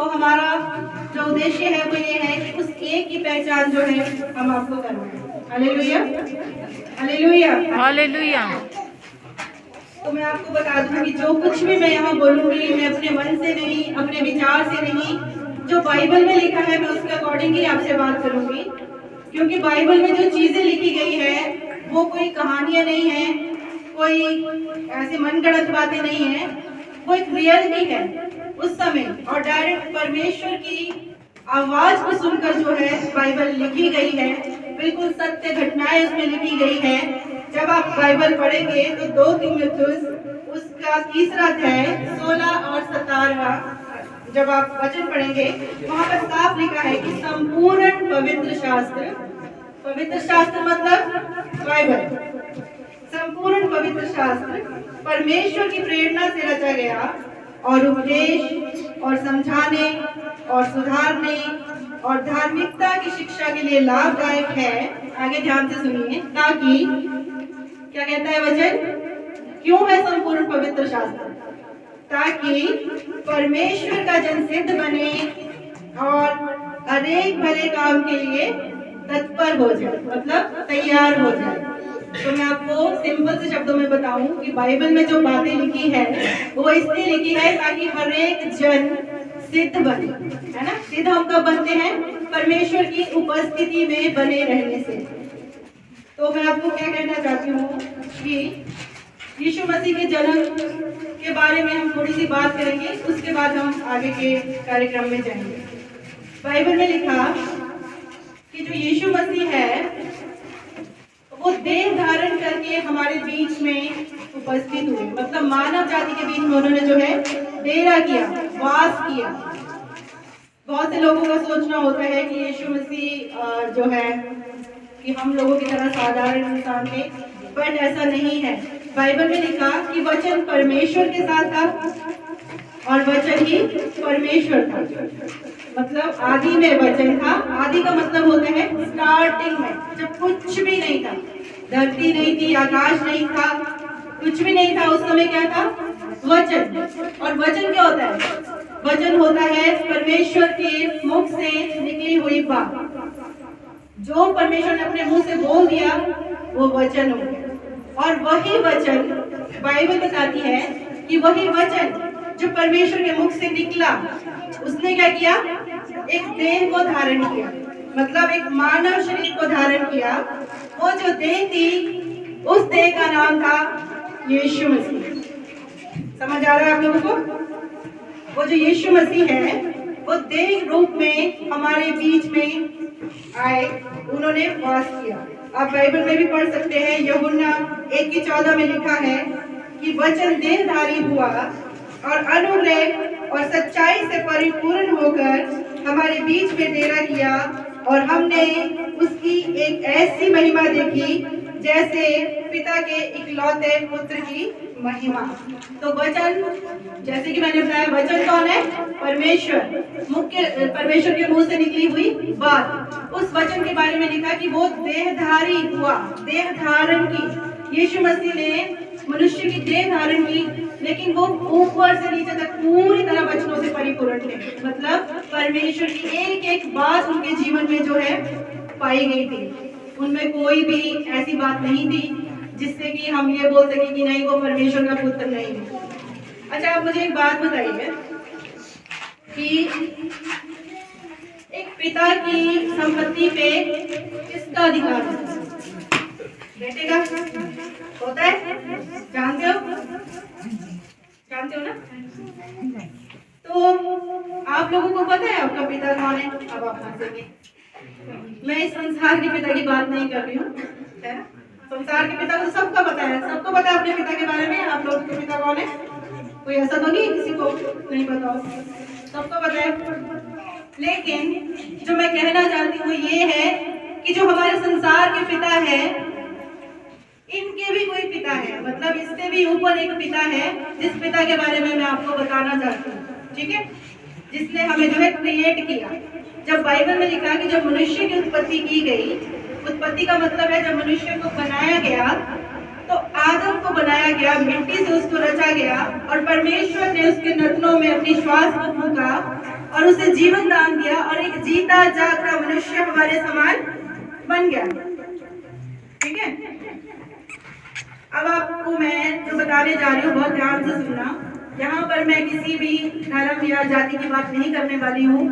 तो हमारा जो उद्देश्य है वो ये है कि उस एक की पहचान जो है हम आपको करवाएं। Hallelujah, hallelujah, hallelujah. तो मैं आपको बता दूं कि जो कुछ भी मैं यहाँ बोलूंगी मैं अपने मन से नहीं, अपने विचार से नहीं, जो बाइबल में लिखा है मैं उसके अकॉर्डिंग ही आपसे बात करूंगी। क्योंकि बाइबल में जो चीजें लिखी गई है वो कोई कहानियां नहीं है, कोई ऐसी मनगढ़ंत बातें नहीं है, वो एक रियलिटी है उस समय। और डायरेक्ट परमेश्वर की आवाज को सुनकर जो है बाइबल लिखी गई है, बिल्कुल सत्य घटनाएं उसमें लिखी गई है। जब आप बाइबल पढ़ेंगे तो 2 तीमुथियुस उसका 3रा अध्याय 16 और 17 जब आप वचन पढ़ेंगे वहां पर साफ लिखा है कि संपूर्ण पवित्र शास्त्र मतलब बाइबल, संपूर्ण पवित्र शास्त्र परमेश्वर की प्रेरणा से रचा गया और उपदेश और समझाने और सुधारने और धार्मिकता की शिक्षा के लिए लाभदायक है। आगे ध्यान से सुनिए, ताकि क्या कहता है वचन, क्यों है संपूर्ण पवित्र शास्त्र? ताकि परमेश्वर का जन सिद्ध बने और अनेक भले काम के लिए तत्पर हो जाए, मतलब तैयार हो जाए। तो मैं आपको सिंपल से शब्दों में बताऊं कि बाइबल में जो बातें लिखी है वो इसलिए लिखी है ताकि हर एक जन सिद्ध बने, है ना। सिद्ध हम कब बनते हैं? परमेश्वर की उपस्थिति में बने रहने से। तो मैं आपको क्या कहना चाहती हूँ कि यीशु मसीह के जन्म के बारे में हम थोड़ी सी बात करेंगे, उसके बाद हम आगे के कार्यक्रम में जाएंगे। बाइबल में लिखा कि जो यीशु मसीह है वो देह धारण करके हमारे बीच में उपस्थित हुए, मतलब मानव जाति के बीच में उन्होंने जो है डेरा किया, वास किया। बहुत से लोगों का सोचना होता है कि यीशु मसीह जो है कि हम लोगों की तरह साधारण इंसान थे, बट ऐसा नहीं है। बाइबल में लिखा कि वचन परमेश्वर के साथ था और वचन ही परमेश्वर था, मतलब आदि में वचन था। आदि का मतलब होता है स्टार्टिंग में, जब कुछ भी नहीं था, धरती नहीं थी, आकाश नहीं था, कुछ भी नहीं था, उस समय क्या था? वचन। और वचन क्या होता है? वचन होता है परमेश्वर के मुख से निकली हुई बात। जो परमेश्वर ने अपने मुंह से बोल दिया वो वचन हो गया। और वही वचन, बाइबल बताती है कि वही वचन जो परमेश्वर के मुख से निकला, उसने क्या किया? एक देह को धारण किया, मतलब एक मानव शरीर को धारण किया। वो जो देह थी, उस देह का नाम था यीशु मसीह। समझ आ रहा है आप लोगों को? वो जो यीशु मसीह है वो देह रूप में हमारे बीच में आए, उन्होंने वास किया। आप बाइबल में भी पढ़ सकते हैं, यूहन्ना 1:14 में लिखा है कि वचन देहधारी हुआ और अनुग्रह और सच्चाई से परिपूर्ण होकर हमारे बीच में डेरा किया, और हमने उसकी एक ऐसी महिमा देखी जैसे पिता के इकलौते पुत्र की महिमा। तो वचन, जैसे कि मैंने बताया, वचन कौन है? परमेश्वर, मुख्य परमेश्वर के मुंह से निकली हुई बात। उस वचन के बारे में लिखा कि वो देहधारी हुआ, देह धारण की। यीशु मसीह ने मनुष्य की देह धारण की, लेकिन वो ऊपर से नीचे तक पूरी तरह वचनों से परिपूर्ण थे, मतलब परमेश्वर की एक एक बात उनके जीवन में जो है पाई गई थी। उनमें कोई भी ऐसी बात नहीं थी जिससे कि हम ये बोल सके कि नहीं वो परमेश्वर का पुत्र नहीं है। अच्छा, आप मुझे एक बात बताइए कि एक पिता की संपत्ति पे किसका अधिकार है? बेटे का होता है, जानते हो? जानते हो ना? तो आप लोगों को पता है आपका पिता कौन है? अब आप हंसेंगे। मैं इस संसार के पिता की बात नहीं कर रही हूँ, है ना। संसार के पिता को सबका पता है, सबको पता है अपने पिता के बारे में। आप लोगों के पिता कौन है? कोई ऐसा तो नहीं किसी को नहीं पता हो, सबको पता है। लेकिन जो मैं कहना चाहती हूँ ये है कि जो हमारे संसार के पिता है, इनके भी कोई पिता है, मतलब इससे भी ऊपर एक पिता है, जिस पिता के बारे में मैं आपको बताना चाहती हूँ, ठीक है, जिसने हमें जो है क्रिएट किया। जब बाइबल में लिखा कि जब मनुष्य की उत्पत्ति की गई, उत्पत्ति का मतलब है जब मनुष्य को बनाया गया, तो आदम को बनाया गया, मिट्टी से उसको रचा गया, और परमेश्वर ने उसके नथनों में अपनी श्वास को फूंका, और उसे जीवन दान दिया और एक जीता जागता मनुष्य हमारे समान बन गया। ठीक है, अब आपको मैं जो बताने जा रही हूँ बहुत ध्यान से सुनना। यहाँ पर मैं किसी भी धर्म या जाति की बात नहीं करने वाली हूँ।